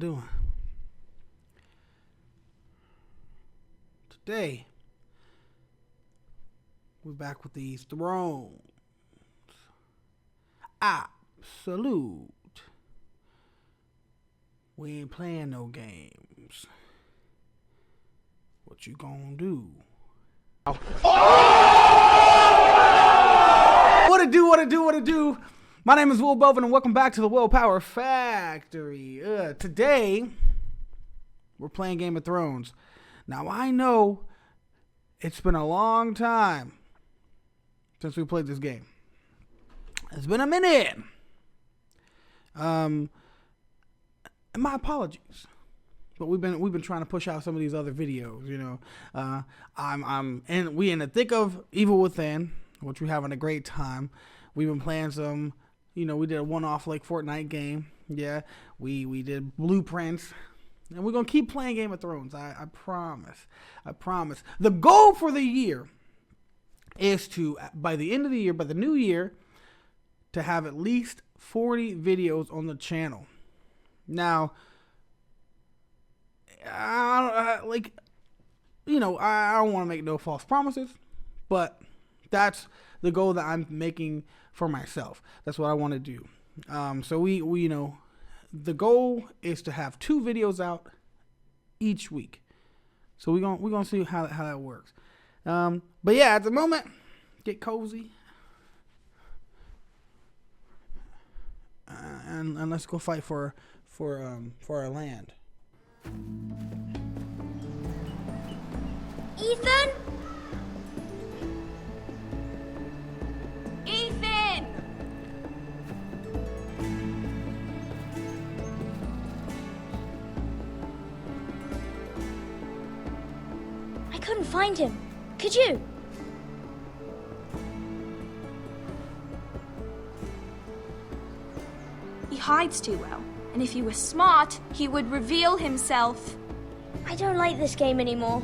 doing? Today, we're back with these Thrones. Absolute. We ain't playing no games. What you gonna do? Oh. What it do? My name is Will Bovin, and welcome back to the Willpower Factory. Today, we're playing Game of Thrones. Now, I know it's been a long time since we played this game. It's been a minute. And my apologies. But we've been trying to push out some of these other videos, you know. We in the thick of Evil Within, which we're having a great time. We've been playing some, we did a one-off like Fortnite game. Yeah, we did Blueprints. And we're going to keep playing Game of Thrones. I promise. The goal for the year is to, by the end of the year, by the new year, to have at least 40 videos on the channel. Now, I don't want to make no false promises, but that's the goal that I'm making for myself. That's what I want to do. So we the goal is to have 2 videos out each week. So we're gonna see how that works. But yeah, at the moment, get cozy. And let's go fight for our land. Ethan? Ethan! I couldn't find him. Could you? He hides too well, and if he were smart, he would reveal himself. I don't like this game anymore.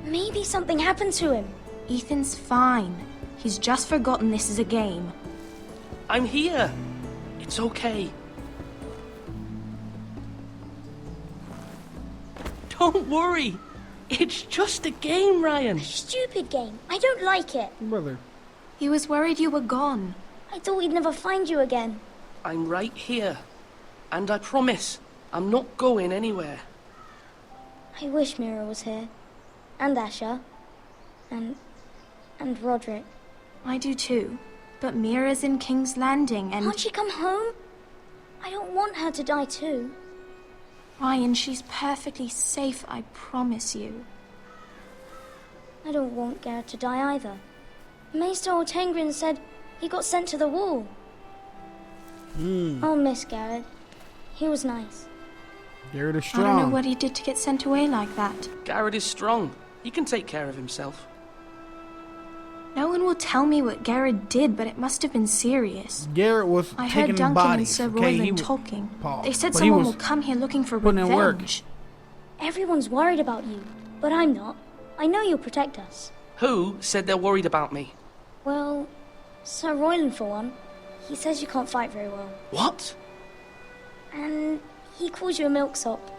Maybe something happened to him. Ethan's fine. He's just forgotten this is a game. I'm here. It's okay. Don't worry. It's just a game, Ryan. A stupid game. I don't like it. Brother. He was worried you were gone. I thought we'd never find you again. I'm right here. And I promise, I'm not going anywhere. I wish Mira was here. And Asher. And Roderick. I do too. But Mira's in King's Landing and... Can't she come home? I don't want her to die too. Ryan, she's perfectly safe, I promise you. I don't want Garrett to die either. Maester Ortengrin said he got sent to the wall. I'll miss Garrett. He was nice. Garrett is strong. I don't know what he did to get sent away like that. Garrett is strong. He can take care of himself. No one will tell me what Garrett did, but it must have been serious. Garrett was I taking heard Duncan bodies. and Sir Okay, Royland talking. Paul, They said but he someone was will come here looking for putting in work. revenge. Everyone's worried about you, but I'm not. I know you'll protect us. Who said they're worried about me? Well, Sir Royland for one. He says you can't fight very well. What? And he calls you a milksop.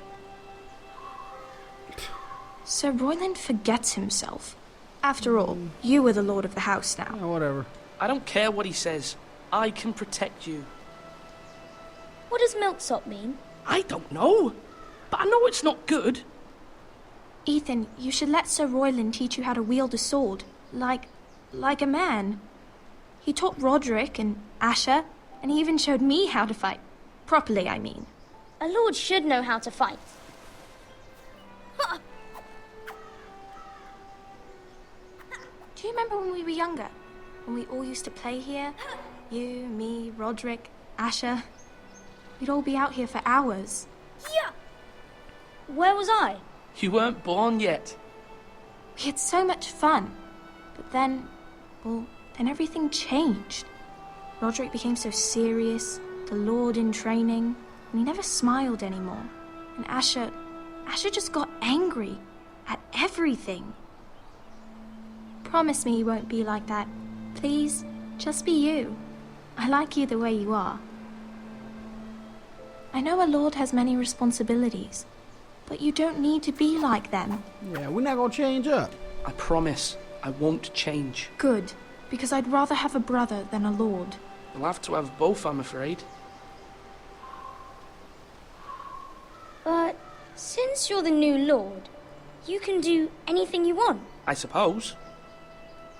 Sir Royland forgets himself. After all, you are the lord of the house now. Oh, whatever. I don't care what he says. I can protect you. What does milksop mean? I don't know. But I know it's not good. Ethan, you should let Sir Royland teach you how to wield a sword. Like a man. He taught Roderick and Asher, and he even showed me how to fight. Properly, I mean. A lord should know how to fight. Do you remember when we were younger? When we all used to play here? You, me, Roderick, Asher. We'd all be out here for hours. Yeah. Where was I? You weren't born yet. We had so much fun. But then everything changed. Roderick became so serious, the Lord in training, and he never smiled anymore. And Asher just got angry at everything. Promise me you won't be like that. Please, just be you. I like you the way you are. I know a lord has many responsibilities, but you don't need to be like them. Yeah, we're not gonna change up. I promise I won't change. Good, because I'd rather have a brother than a lord. You'll have to have both, I'm afraid. But since you're the new lord, you can do anything you want. I suppose.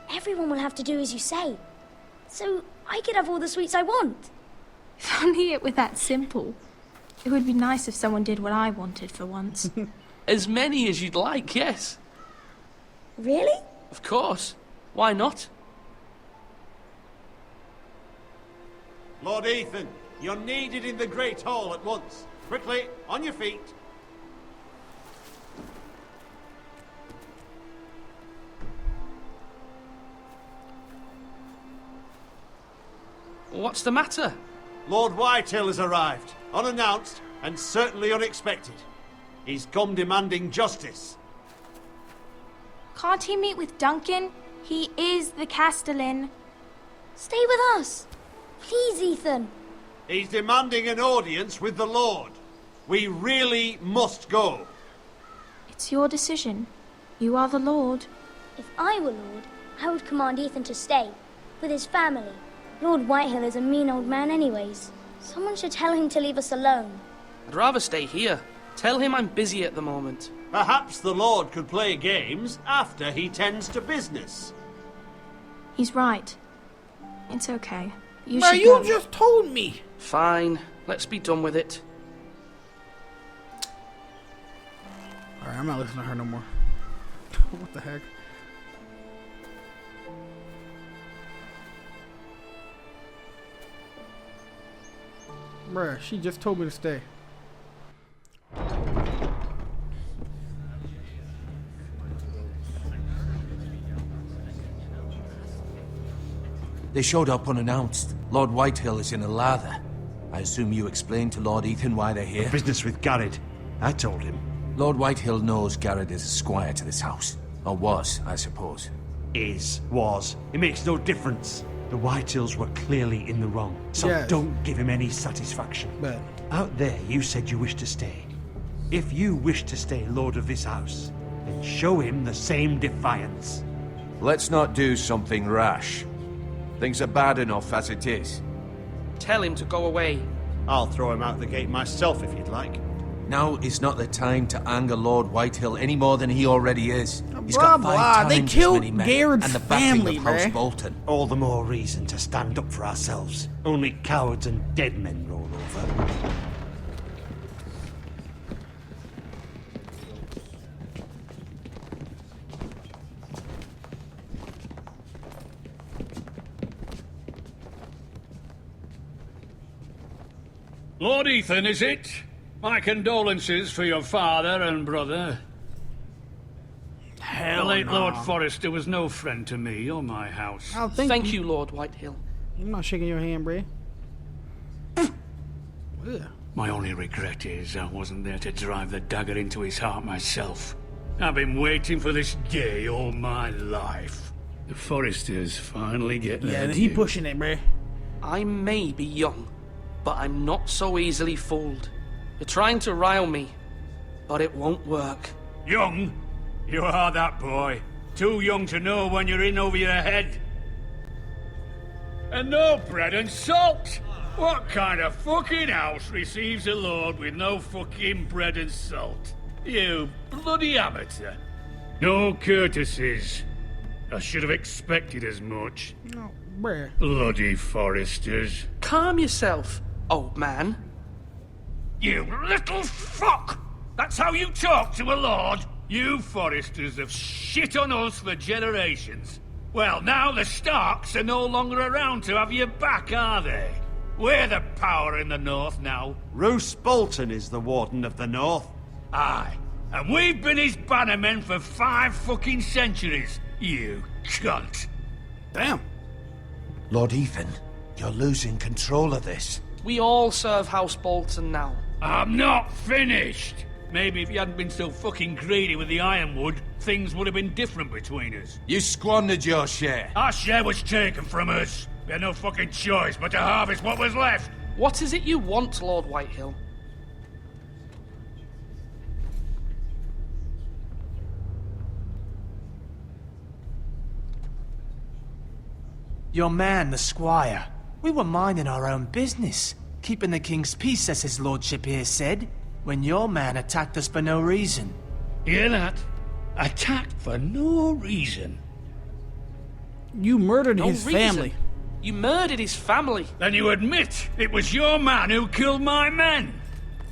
Everyone will have to do as you say. So I could have all the sweets I want. If only it were that simple. It would be nice if someone did what I wanted for once. As many as you'd like, yes. Really? Of course. Why not? Lord Ethan, you're needed in the Great Hall at once. Quickly, on your feet. What's the matter? Lord Whitehill has arrived, unannounced and certainly unexpected. He's come demanding justice. Can't he meet with Duncan? He is the Castellan. Stay with us. Please, Ethan. He's demanding an audience with the Lord. We really must go. It's your decision. You are the lord. If I were lord, I would command Ethan to stay, with his family. Lord Whitehill is a mean old man anyways. Someone should tell him to leave us alone. I'd rather stay here. Tell him I'm busy at the moment. Perhaps the Lord could play games after he tends to business. He's right. It's okay. You Bro, should you go. just told me. Fine. Let's be done with it. Alright, I'm not listening to her no more. What the heck? Bruh, she just told me to stay. They showed up unannounced. Lord Whitehill is in a lather. I assume you explained to Lord Ethan why they're here? Business with Garrett. I told him. Lord Whitehill knows Garrett is a squire to this house. Or was, I suppose. Was. It makes no difference. The Whitehills were clearly in the wrong. So Yes. don't give him any satisfaction. But Out there, you said you wished to stay. If you wish to stay lord of this house, then show him the same defiance. Let's not do something rash. Things are bad enough as it is. Tell him to go away. I'll throw him out the gate myself if you'd like. Now is not the time to anger Lord Whitehill any more than he already is. He's Blah, got blah. 5 They times killed as many men, Garrett's and the backing family, of House bruh. Bolton. All the more reason to stand up for ourselves. Only cowards and dead men roll over. Lord Ethan, is it? My condolences for your father and brother. The hell late no. Lord Forrester was no friend to me or my house. I don't think Thank you, Lord Whitehill. I'm not shaking your hand, Bray. Ugh. My only regret is I wasn't there to drive the dagger into his heart myself. I've been waiting for this day all my life. The Forresters finally get Yeah, their he due. pushing it, Bray. I may be young, but I'm not so easily fooled. You're trying to rile me, but it won't work. Young? You are that boy. Too young to know when you're in over your head. And no bread and salt! What kind of fucking house receives a lord with no fucking bread and salt? You bloody amateur. No courtesies. I should have expected as much. No, Bray. Bloody Forresters. Calm yourself, old man. You little fuck! That's how you talk to a lord? You Forresters have shit on us for generations. Well, now the Starks are no longer around to have your back, are they? We're the power in the north now. Roose Bolton is the Warden of the North. Aye. And we've been his bannermen for 5 fucking centuries, you cunt. Damn. Lord Ethan, you're losing control of this. We all serve House Bolton now. I'm not finished. Maybe if you hadn't been so fucking greedy with the ironwood, things would have been different between us. You squandered your share. Our share was taken from us. We had no fucking choice but to harvest what was left. What is it you want, Lord Whitehill? Your man, the squire. We were minding our own business, keeping the king's peace, as his lordship here said, when your man attacked us for no reason. Hear that? Attacked for no reason. You murdered No his reason. family. You murdered his family. Then you admit it was your man who killed my men.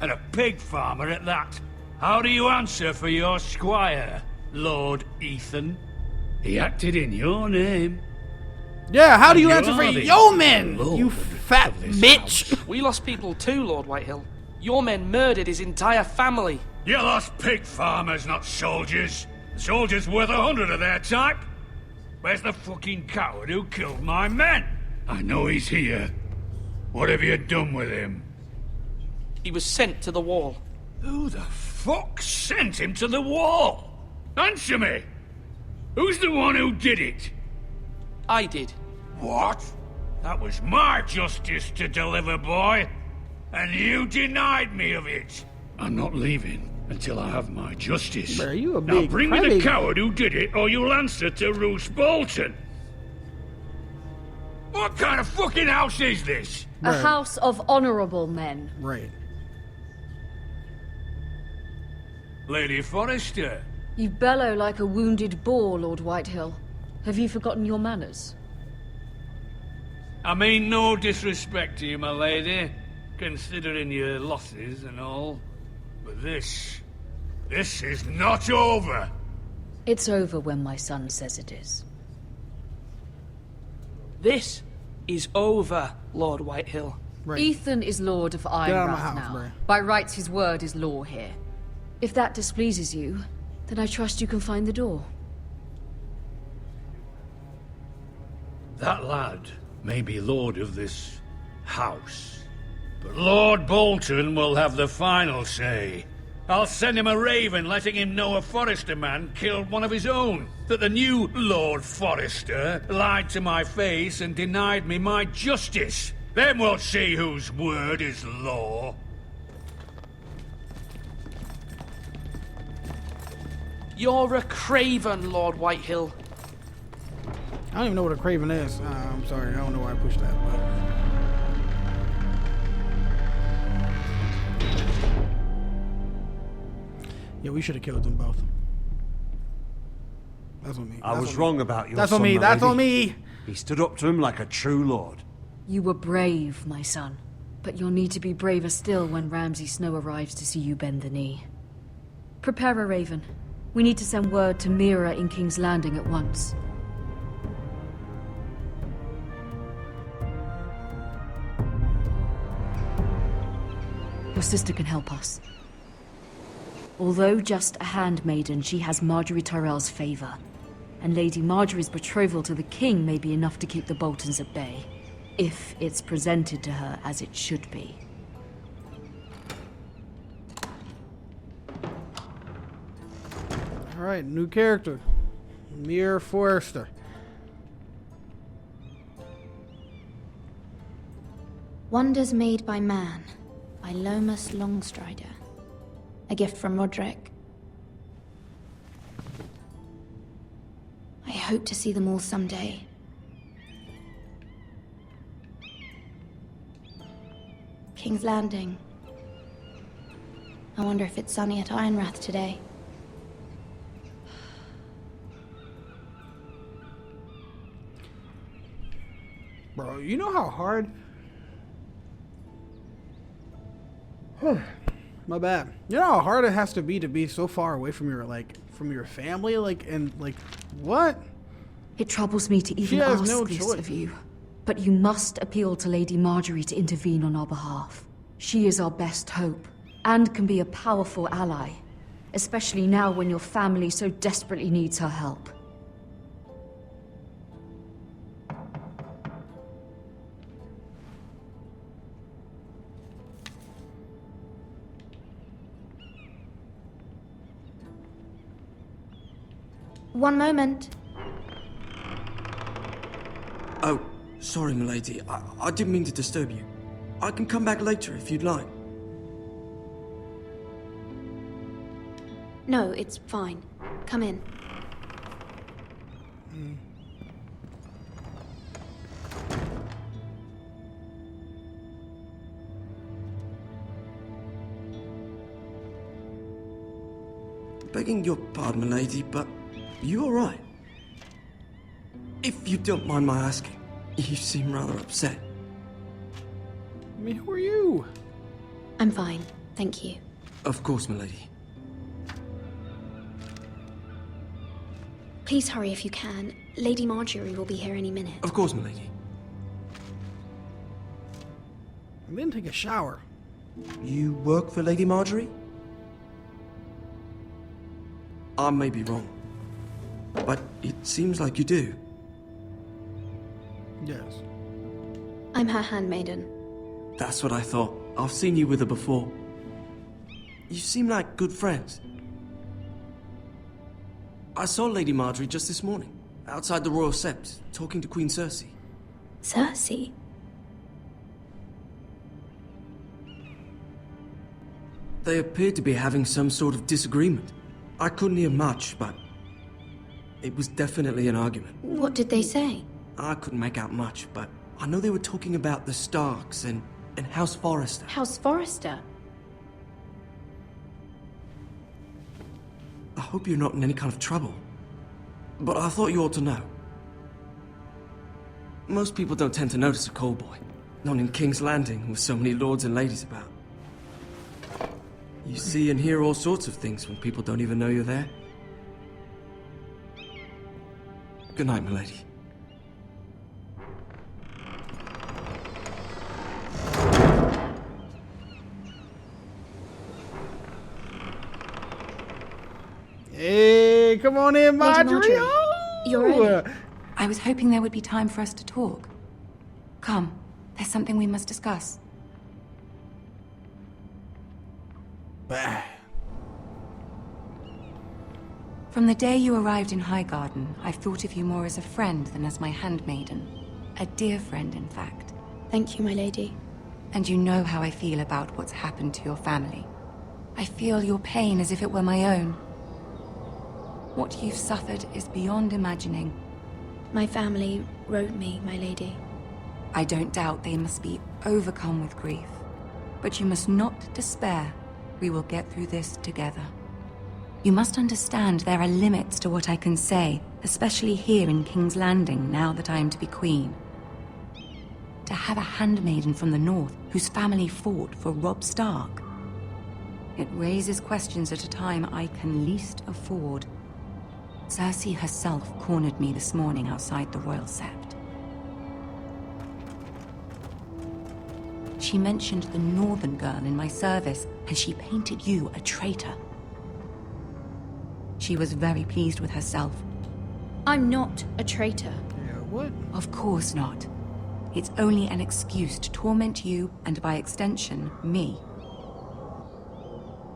And a pig farmer at that. How do you answer for your squire, Lord Ethan? He acted in your name. Yeah, how do you You answer for are the yeomen, lord you fat of this bitch? We lost people too, Lord Whitehill. Your men murdered his entire family. You lost pig farmers, not soldiers. The soldiers worth 100 of their type. Where's the fucking coward who killed my men? I know he's here. What have you done with him? He was sent to the wall. Who the fuck sent him to the wall? Answer me! Who's the one who did it? I did. What? That was my justice to deliver, boy. And you denied me of it. I'm not leaving until I have my justice. Bro, you a Now big bring me crybaby. the coward who did it, or you'll answer to Roose Bolton. What kind of fucking house is this? A house of honorable men. Right. Lady Forrester. You bellow like a wounded boar, Lord Whitehill. Have you forgotten your manners? I mean no disrespect to you, my lady, considering your losses and all. But this is not over. It's over when my son says it is. This is over, Lord Whitehill. Right. Ethan is Lord of out of my Ironrath house, now. bruh. By rights, his word is law here. If that displeases you, then I trust you can find the door. That lad may be lord of this house, but Lord Bolton will have the final say. I'll send him a raven letting him know a Forrester man killed one of his own. That the new Lord Forrester lied to my face and denied me my justice. Then we'll see whose word is law. You're a craven, Lord Whitehill. I don't even know what a craven is. I'm sorry, I don't know why I pushed that. But... yeah, we should have killed them both. That's on me. I was wrong about your That's son, on me. my That's lady. on me. He stood up to him like a true lord. You were brave, my son. But you'll need to be braver still when Ramsay Snow arrives to see you bend the knee. Prepare a raven. We need to send word to Mira in King's Landing at once. Your sister can help us. Although just a handmaiden, she has Marjorie Tyrell's favor. And Lady Marjorie's betrothal to the king may be enough to keep the Boltons at bay. If it's presented to her as it should be. Alright, new character. Mira Forrester. Wonders Made by Man, by Lomas Longstrider. A gift from Roderick. I hope to see them all someday. King's Landing. I wonder if it's sunny at Ironrath today. Bro, you know how hard... my bad. You know how hard it has to be so far away from your, from your family? What? It troubles me to even ask this of you. But you must appeal to Lady Marjorie to intervene on our behalf. She is our best hope, and can be a powerful ally. Especially now when your family so desperately needs her help. One moment. Oh, sorry, milady. I didn't mean to disturb you. I can come back later if you'd like. No, it's fine. Come in. Begging your pardon, milady, but you alright? If you don't mind my asking, you seem rather upset. I mean, who are you? I'm fine, thank you. Of course, milady. Please hurry if you can. Lady Marjorie will be here any minute. Of course, milady. I didn't take a shower. You work for Lady Marjorie? I may be wrong, but it seems like you do. Yes. I'm her handmaiden. That's what I thought. I've seen you with her before. You seem like good friends. I saw Lady Marjorie just this morning, outside the Royal Sept, talking to Queen Cersei. Cersei? They appeared to be having some sort of disagreement. I couldn't hear much, but it was definitely an argument. What did they say? I couldn't make out much, but I know they were talking about the Starks and House Forrester. House Forrester? I hope you're not in any kind of trouble, but I thought you ought to know. Most people don't tend to notice a callboy, not in King's Landing with so many lords and ladies about. You see and hear all sorts of things when people don't even know you're there. Good night, milady. Hey, come on in, Marjorie. Marjorie, Oh! you're ready. I was hoping there would be time for us to talk. Come, there's something we must discuss. Bah. From the day you arrived in Highgarden, I've thought of you more as a friend than as my handmaiden. A dear friend, in fact. Thank you, my lady. And you know how I feel about what's happened to your family. I feel your pain as if it were my own. What you've suffered is beyond imagining. My family wrote me, my lady. I don't doubt they must be overcome with grief. But you must not despair. We will get through this together. You must understand there are limits to what I can say, especially here in King's Landing, now that I am to be queen. To have a handmaiden from the north whose family fought for Robb Stark. It raises questions at a time I can least afford. Cersei herself cornered me this morning outside the Royal Sept. She mentioned the northern girl in my service, and she painted you a traitor. She was very pleased with herself. I'm not a traitor. Yeah, what? Of course not. It's only an excuse to torment you, and by extension, me.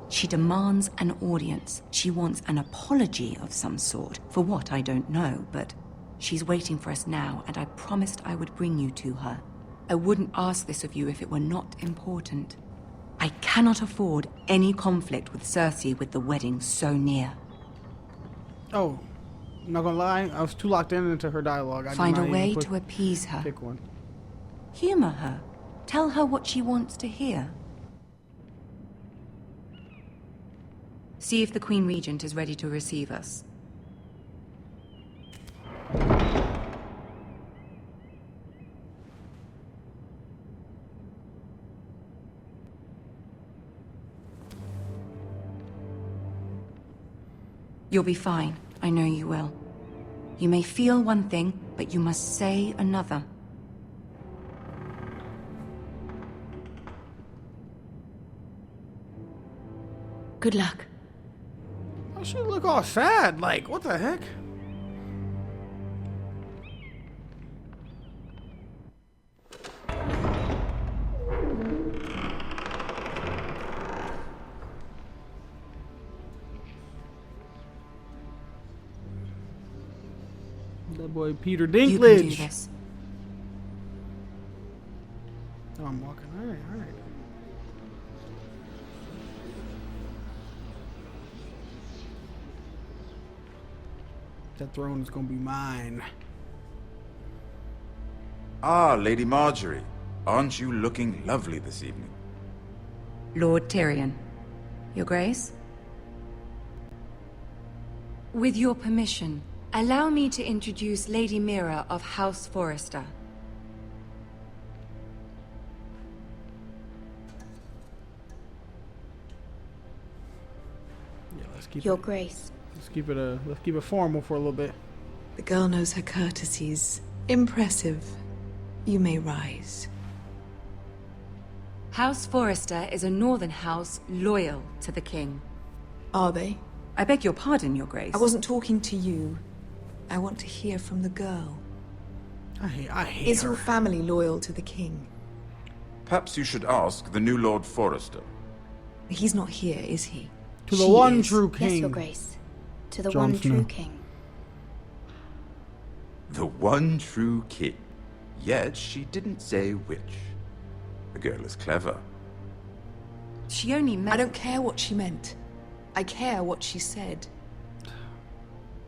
She demands an audience. She wants an apology of some sort, for what I don't know, but she's waiting for us now, and I promised I would bring you to her. I wouldn't ask this of you if it were not important. I cannot afford any conflict with Cersei with the wedding so near. Oh, I'm not gonna lie, I was too locked into her dialogue. I Find did a not way even to appease her. pick one. Humor her. Tell her what she wants to hear. See if the Queen Regent is ready to receive us. You'll be fine. I know you will. You may feel one thing, but you must say another. Good luck. Oh, she look all sad. Like, what the heck? That boy Peter Dinklage. You can do this. Oh, I'm walking. All right, all right. That throne is gonna be mine. Ah, Lady Marjorie. Aren't you looking lovely this evening? Lord Tyrion. Your Grace? With your permission, allow me to introduce Lady Mira of House Forrester. Yeah, let's keep Your it. Grace. Let's keep it formal for a little bit. The girl knows her courtesies. Impressive. You may rise. House Forrester is a northern house loyal to the king. Are they? I beg your pardon, Your Grace. I wasn't talking to you. I want to hear from the girl. I hate Is her. your family loyal to the king? Perhaps you should ask the new Lord Forrester. He's not here, is he? To the She one is. true king. Yes, Your Grace. To the Jon one Snow. true king. The one true king. Yet she didn't say which. The girl is clever. She only meant... I don't care what she meant. I care what she said.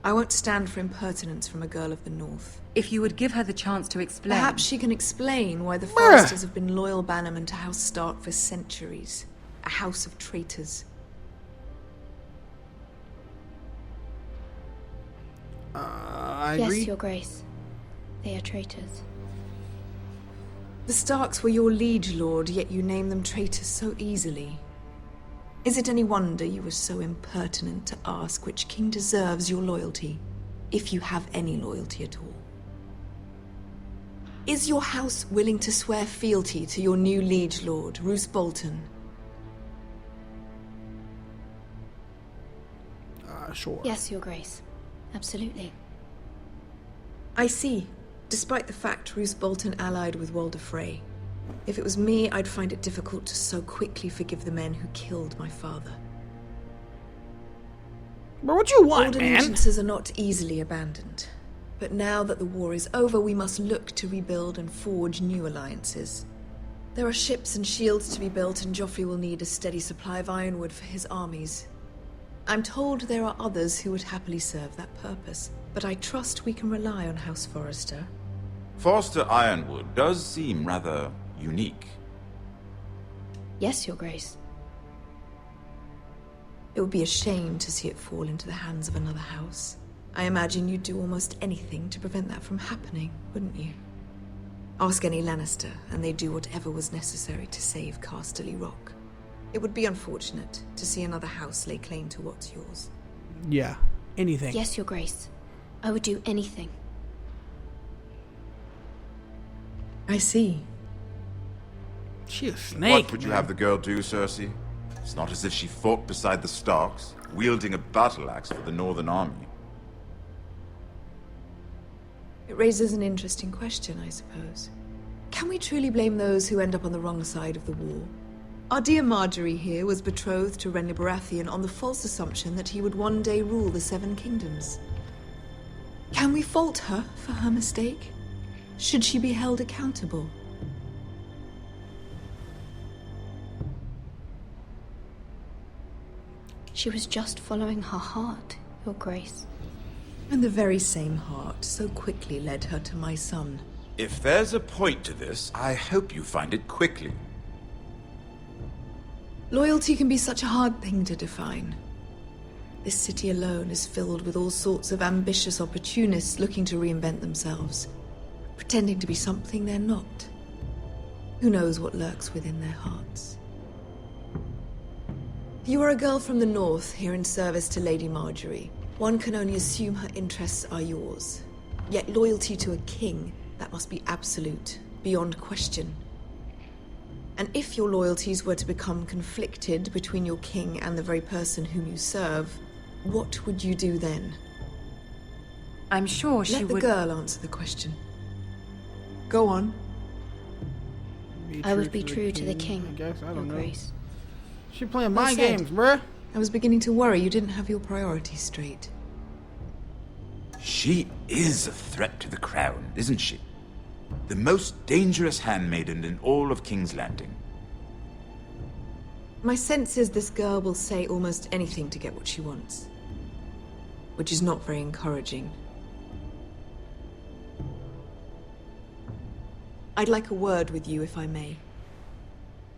I won't stand for impertinence from a girl of the North. If you would give her the chance to explain... Perhaps she can explain why the Forresters have been loyal bannermen to House Stark for centuries. A house of traitors. I Yes, agree. Your Grace. They are traitors. The Starks were your liege lord, yet you name them traitors so easily. Is it any wonder you were so impertinent to ask which king deserves your loyalty, if you have any loyalty at all? Is your house willing to swear fealty to your new liege lord, Roose Bolton? Sure. Yes, Your Grace. Absolutely. I see. Despite the fact Roose Bolton allied with Walder Frey. If it was me, I'd find it difficult to so quickly forgive the men who killed my father. But what you want, Old man? allegiances are not easily abandoned. But now that the war is over, we must look to rebuild and forge new alliances. There are ships and shields to be built, and Joffrey will need a steady supply of ironwood for his armies. I'm told there are others who would happily serve that purpose, but I trust we can rely on House Forrester. Forrester Ironwood does seem rather unique. Yes, Your Grace. It would be a shame to see it fall into the hands of another house. I imagine you'd do almost anything to prevent that from happening, wouldn't you? Ask any Lannister, and they'd do whatever was necessary to save Casterly Rock. It would be unfortunate to see another house lay claim to what's yours. Yeah, anything. Yes, Your Grace. I would do anything. I see. She a snake. What would you have the girl do, Cersei? It's not as if she fought beside the Starks, wielding a battle axe for the Northern Army. It raises an interesting question, I suppose. Can we truly blame those who end up on the wrong side of the war? Our dear Marjorie here was betrothed to Renly Baratheon on the false assumption that he would one day rule the Seven Kingdoms. Can we fault her for her mistake? Should she be held accountable? She was just following her heart, Your Grace. And the very same heart so quickly led her to my son. If there's a point to this, I hope you find it quickly. Loyalty can be such a hard thing to define. This city alone is filled with all sorts of ambitious opportunists looking to reinvent themselves, pretending to be something they're not. Who knows what lurks within their hearts? You are a girl from the north, here in service to Lady Marjorie. One can only assume her interests are yours. Yet loyalty to a king, that must be absolute, beyond question. And if your loyalties were to become conflicted between your king and the very person whom you serve, what would you do then? I'm sure she Let the would... girl answer the question. Go on. I would be true to the king, I guess. I Your don't know. Grace. She playing Well mind said. games, bruh. I was beginning to worry you didn't have your priorities straight. She is a threat to the crown, isn't she? The most dangerous handmaiden in all of King's Landing. My sense is this girl will say almost anything to get what she wants. Which is not very encouraging. I'd like a word with you, if I may.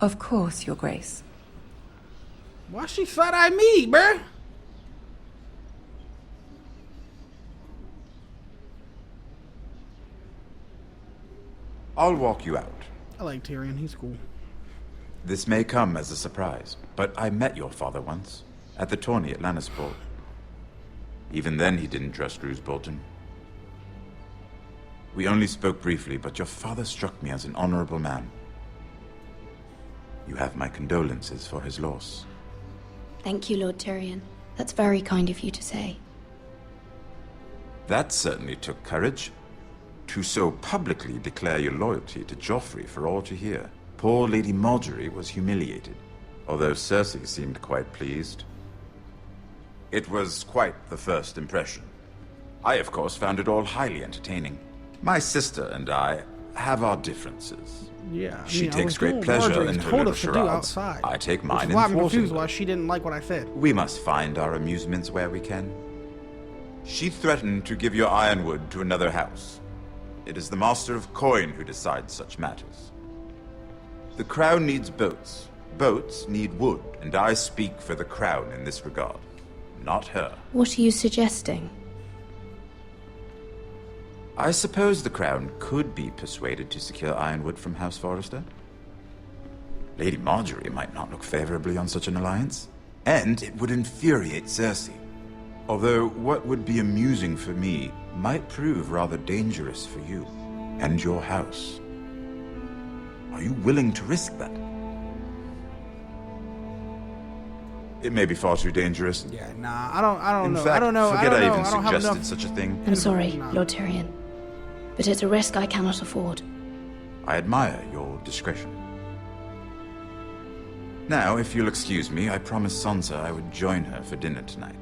Of course, Your Grace. Why she side-eye me, bruh? I'll walk you out. I like Tyrion. He's cool. This may come as a surprise, but I met your father once, at the tourney at Lannisport. Even then, he didn't trust Roose Bolton. We only spoke briefly, but your father struck me as an honorable man. You have my condolences for his loss. Thank you, Lord Tyrion. That's very kind of you to say. That certainly took courage. To so publicly declare your loyalty to Joffrey for all to hear. Poor Lady Margaery was humiliated, although Cersei seemed quite pleased. It was quite the first impression. I, of course, found it all highly entertaining. My sister and I have our differences. Yeah, She takes great pleasure in her little charades. I take mine in I'm thwarting confused them. why she didn't like what I said. We must find our amusements where we can. She threatened to give your ironwood to another house. It is the Master of Coin who decides such matters. The Crown needs boats. Boats need wood, and I speak for the Crown in this regard, not her. What are you suggesting? I suppose the Crown could be persuaded to secure ironwood from House Forrester. Lady Margaery might not look favorably on such an alliance, and it would infuriate Cersei. Although what would be amusing for me might prove rather dangerous for you and your house. Are you willing to risk that? It may be far too dangerous. Yeah, nah, I don't know. In fact, I don't know. forget I even I don't have suggested enough. such a thing. I'm sorry, Lord Tyrion, but it's a risk I cannot afford. I admire your discretion. Now, if you'll excuse me, I promised Sansa I would join her for dinner tonight.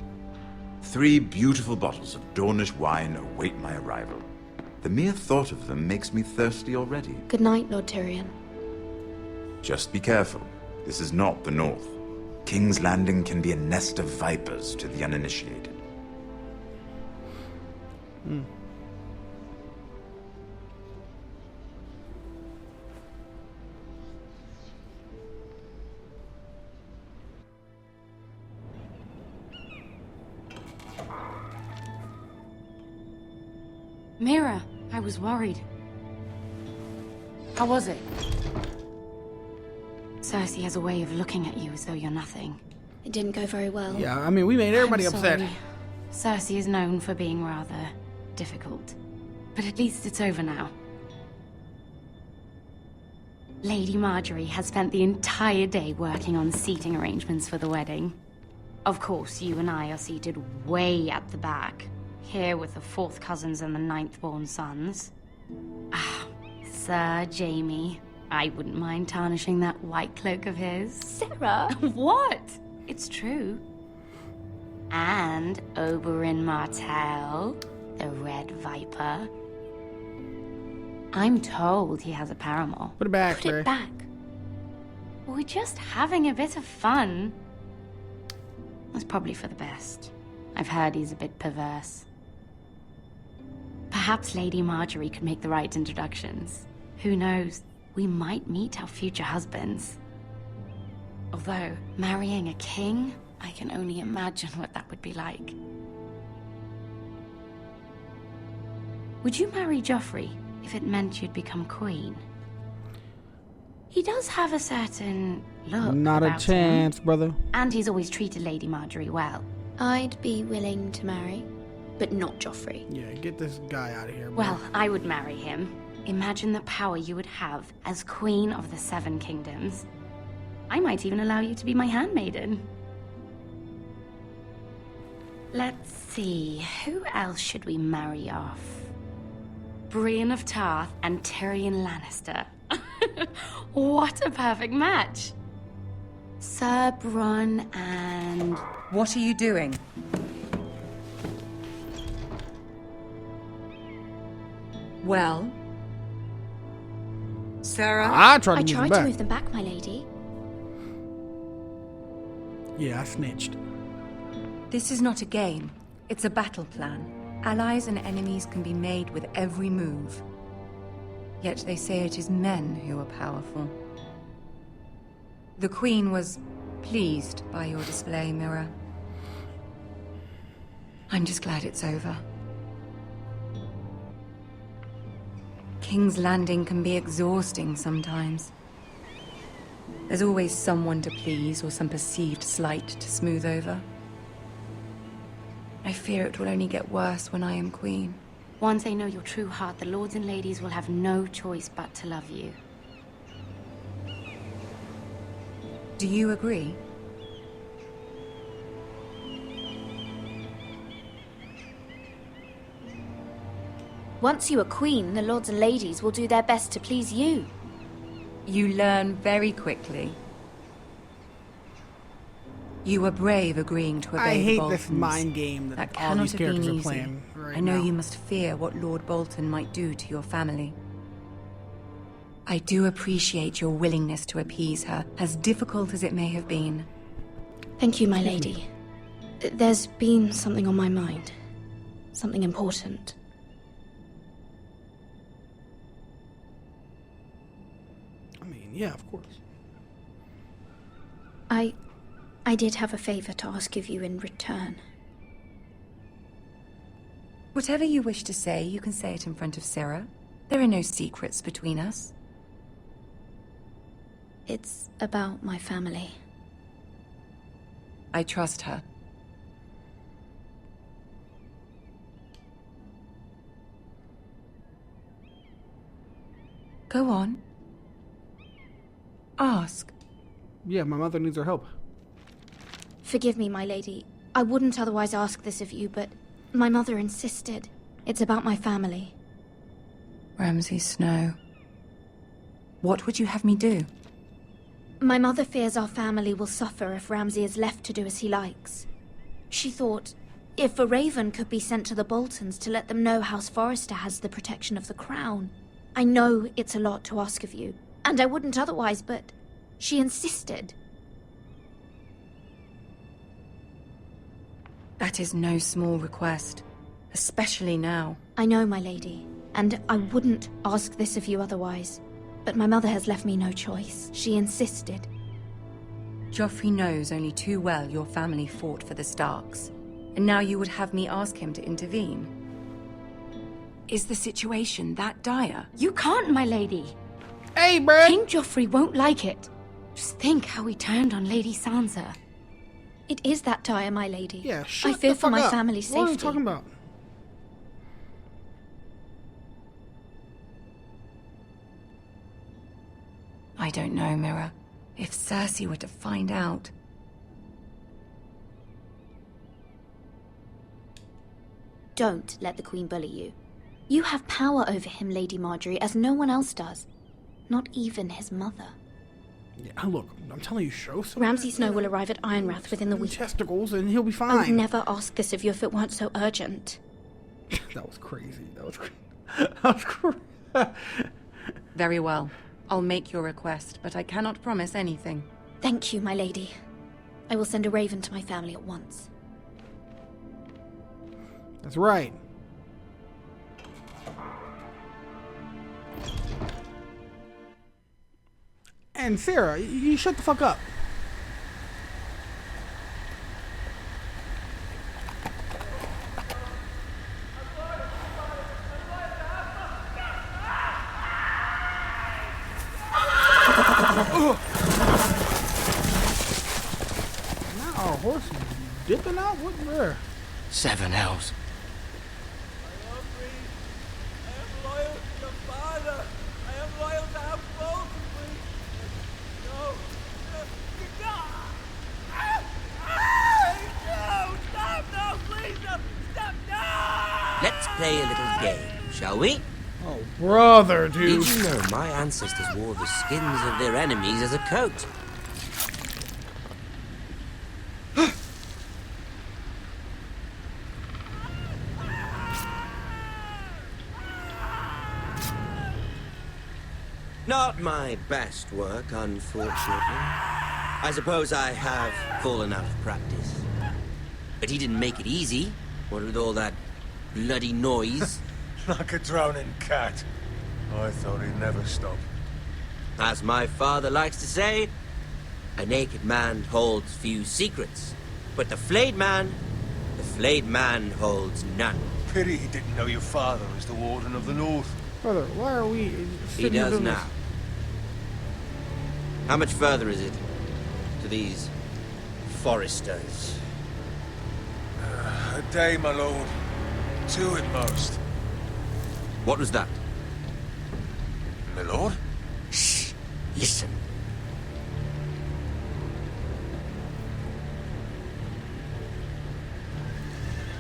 3 beautiful bottles of Dornish wine await my arrival. The mere thought of them makes me thirsty already. Good night, Lord Tyrion. Just be careful. This is not the North. King's Landing can be a nest of vipers to the uninitiated. Mira, I was worried. How was it? Cersei has a way of looking at you as though you're nothing. It didn't go very well. Yeah, I mean, we made everybody I'm upset. sorry. Cersei is known for being rather difficult. But at least it's over now. Lady Margaery has spent the entire day working on seating arrangements for the wedding. Of course, you and I are seated way at the back, here with the 4th cousins and the 9th-born sons. Ah, Sir Jaime. I wouldn't mind tarnishing that white cloak of his. Sarah! What? It's true. And Oberyn Martell, the Red Viper. I'm told he has a paramour. Put it back, Put Claire. it back. We're just having a bit of fun. That's probably for the best. I've heard he's a bit perverse. Perhaps Lady Margaery could make the right introductions. Who knows? We might meet our future husbands. Although, marrying a king, I can only imagine what that would be like. Would you marry Joffrey if it meant you'd become queen? He does have a certain look Not a about chance, him, brother. and he's always treated Lady Margaery well. I'd be willing to marry, but not Joffrey. Yeah, get this guy out of here, bro. Well, I would marry him. Imagine the power you would have as Queen of the 7 Kingdoms. I might even allow you to be my handmaiden. Let's see, who else should we marry off? Brienne of Tarth and Tyrion Lannister. What a perfect match! Sir Bronn and... What are you doing? Well? Sarah? I tried to I move tried him to back. move them back, my lady. Yeah, I snitched. This is not a game. It's a battle plan. Allies and enemies can be made with every move. Yet they say it is men who are powerful. The Queen was pleased by your display, Mira. I'm just glad it's over. King's Landing can be exhausting sometimes. There's always someone to please or some perceived slight to smooth over. I fear it will only get worse when I am queen. Once they know your true heart, the lords and ladies will have no choice but to love you. Do you agree? Once you are queen, the lords and ladies will do their best to please you. You learn very quickly. You were brave agreeing to obey I the hate Boltons. this mind game that all cannot these have been characters are easy. playing right I know now. you must fear what Lord Bolton might do to your family. I do appreciate your willingness to appease her, as difficult as it may have been. Thank you, my lady. There's been something on my mind. Something important. I mean, yeah, of course. I did have a favor to ask of you in return. Whatever you wish to say, you can say it in front of Sarah. There are no secrets between us. It's about my family. I trust her. Go on. Ask. Yeah, my mother needs our help. Forgive me, my lady. I wouldn't otherwise ask this of you, but my mother insisted. It's about my family. Ramsay Snow. What would you have me do? My mother fears our family will suffer if Ramsay is left to do as he likes. She thought, if a raven could be sent to the Boltons to let them know House Forrester has the protection of the crown. I know it's a lot to ask of you, and I wouldn't otherwise, but she insisted. That is no small request, especially now. I know, my lady, and I wouldn't ask this of you otherwise. But my mother has left me no choice. She insisted. Joffrey knows only too well your family fought for the Starks, and now you would have me ask him to intervene. Is the situation that dire? You can't, my lady. Hey, bruh! King Joffrey won't like it. Just think how he turned on Lady Sansa. It is that dire, my lady. Yeah, shut I fear the for fuck my up. family's safety. What are you talking about? I don't know, Mira. If Cersei were to find out... Don't let the Queen bully you. You have power over him, Lady Marjorie, as no one else does. Not even his mother. Yeah, look, I'm telling you, show some... Ramsay Snow will arrive at Ironrath within the week. Testicles, and he'll be fine. I would never ask this of you if it weren't so urgent. That was crazy. That was crazy. That was crazy. Very well. I'll make your request, but I cannot promise anything. Thank you, my lady. I will send a raven to my family at once. That's right. And Sarah, you shut the fuck up. Now our horse is dipping out? What there? 7 elves. Let's play a little game, shall we? Oh, brother, dude. Did you know my ancestors wore the skins of their enemies as a coat? Not my best work, unfortunately. I suppose I have fallen out of practice. But he didn't make it easy, what with all that bloody noise. Like a drowning cat. I thought he'd never stop. As my father likes to say, a naked man holds few secrets, but the flayed man holds none. Pity he didn't know your father was the Warden of the North. Brother, why are we He sitting here does doing now. this? How much further is it to these Forresters? A day, my lord. 2 at most. What was that? My lord? Shh! Listen.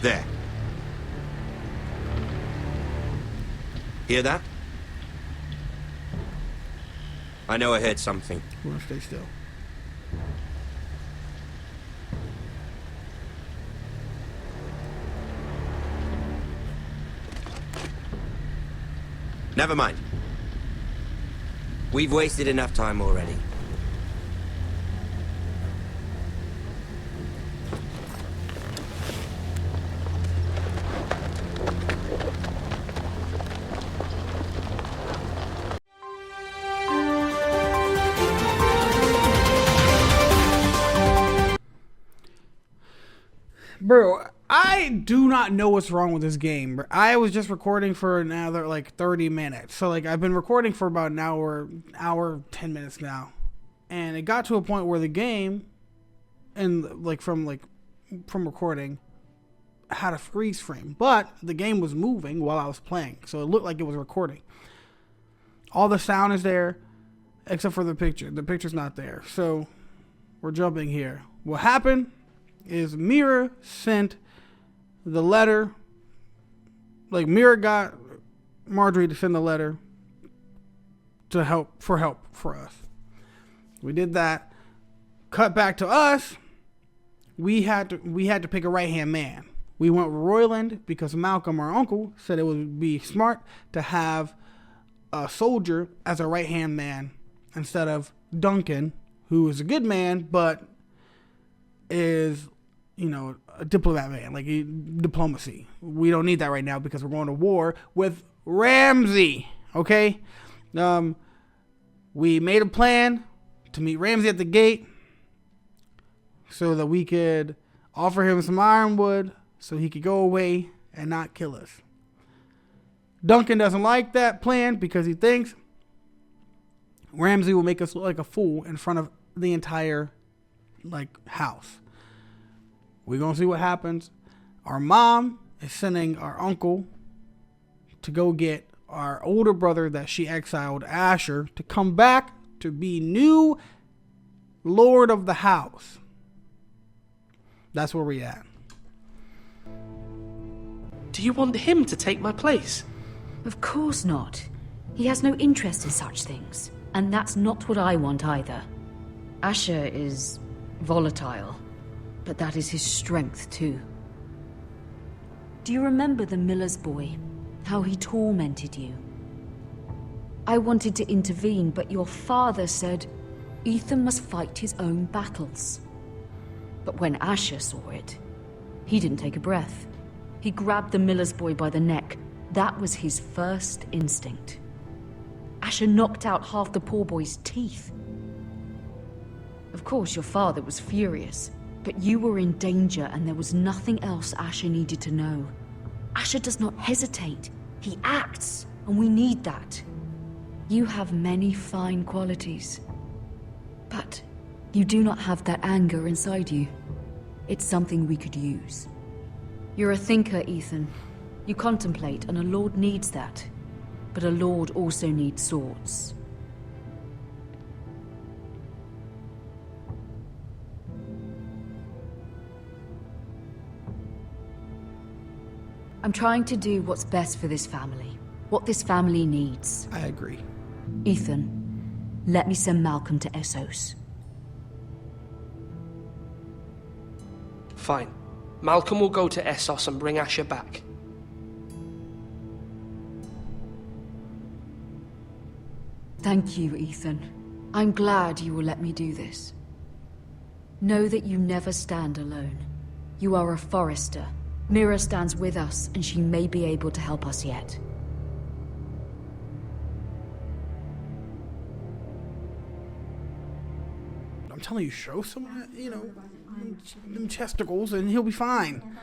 There. Hear that? I know I heard something. We're gonna stay still. Never mind. We've wasted enough time already. Bro, I do not know what's wrong with this game. Bro. I was just recording for another like 30 minutes. So like I've been recording for about an hour 10 minutes now. And it got to a point where the game and from recording had a freeze frame, but the game was moving while I was playing. So it looked like it was recording. All the sound is there except for the picture. The picture's not there. So we're jumping here. What happened is Mira sent the letter. Like Mira got Marjorie to send the letter to help for us. We did that. Cut back to us. We had to pick a right-hand man. We went with Royland because Malcolm, our uncle, said it would be smart to have a soldier as a right-hand man instead of Duncan, who is a good man, but is, a diplomat man, like diplomacy. We don't need that right now because we're going to war with Ramsay, okay? We made a plan to meet Ramsay at the gate so that we could offer him some ironwood so he could go away and not kill us. Duncan doesn't like that plan because he thinks Ramsay will make us look like a fool in front of the entire house. We're going to see what happens. Our mom is sending our uncle to go get our older brother that she exiled, Asher, to come back to be new Lord of the house. That's where we at. Do you want him to take my place? Of course not. He has no interest in such things. And that's not what I want either. Asher is volatile, but that is his strength too. Do you remember the miller's boy? How he tormented you? I wanted to intervene, but your father said Ethan must fight his own battles. But when Asher saw it, he didn't take a breath. He grabbed the miller's boy by the neck. That was his first instinct. Asher knocked out half the poor boy's teeth. Of course, your father was furious, but you were in danger and there was nothing else Asher needed to know. Asher does not hesitate. He acts, and we need that. You have many fine qualities, but you do not have that anger inside you. It's something we could use. You're a thinker, Ethan. You contemplate, and a lord needs that. But a lord also needs swords. I'm trying to do what's best for this family. What this family needs. I agree. Ethan, let me send Malcolm to Essos. Fine. Malcolm will go to Essos and bring Asher back. Thank you, Ethan. I'm glad you will let me do this. Know that you never stand alone. You are a Forrester. Mira stands with us, and she may be able to help us yet. I'm telling you, show someone, them chesticles, and he'll be fine.